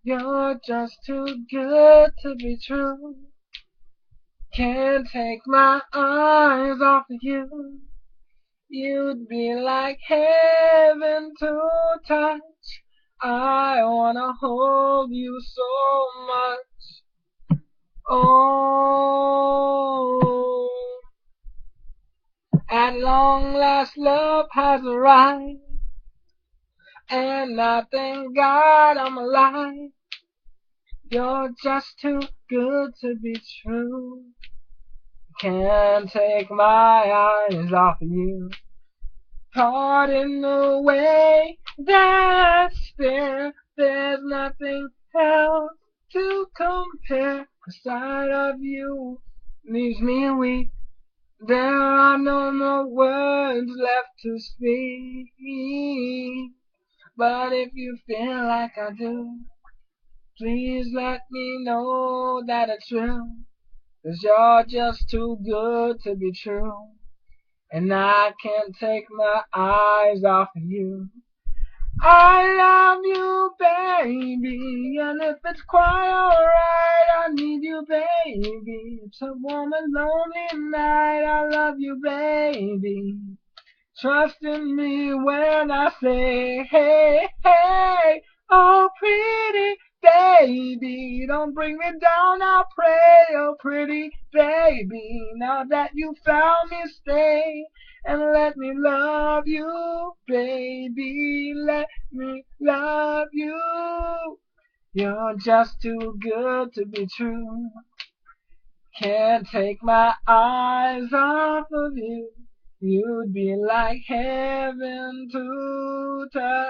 You're just too good to be true. Can't take my eyes off of you. You'd be like heaven to touch. I wanna hold you so much. Oh, at long last love has arrived, and I thank God I'm alive. You're just too good to be true. Can't take my eyes off of you. Caught in the way that's there. There's nothing else to compare. The sight of you leaves me weak. There are no more words left to speak. But if you feel like I do, please let me know that it's true. 'Cause you're just too good to be true. And I can't take my eyes off of you. I love you, baby, and if it's quite alright, I need you, baby. It's a warm and lonely night. I love you, baby. Trust in me when I say, hey, hey, oh pretty baby, don't bring me down, I pray, oh pretty baby. Now that you found me, stay and let me love you, baby. Let me love you. You're just too good to be true. Can't take my eyes off of you. You'd be like heaven to touch.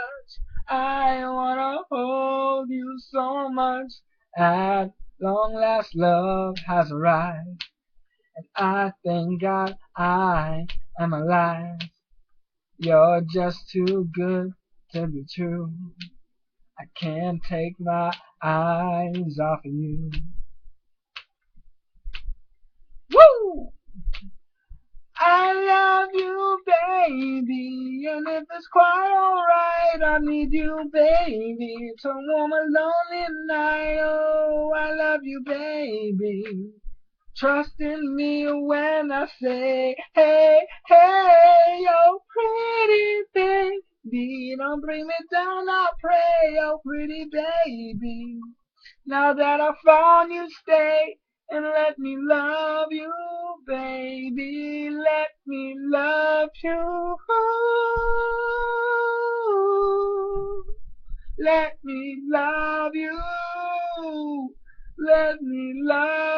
I wanna hold you so much. At long last, love has arrived, and I thank God I am alive. You're just too good to be true. I can't take my eyes off of you. Woo! I love you, baby, and if it's quite alright, I need you, baby. It's a warm and lonely night. Oh, I love you, baby. Trust in me when I say, hey, hey, oh pretty baby, don't bring me down, I pray, oh pretty baby. Now that I found you, stay and let me love you, baby. Let me love you. Let me love you. Let me love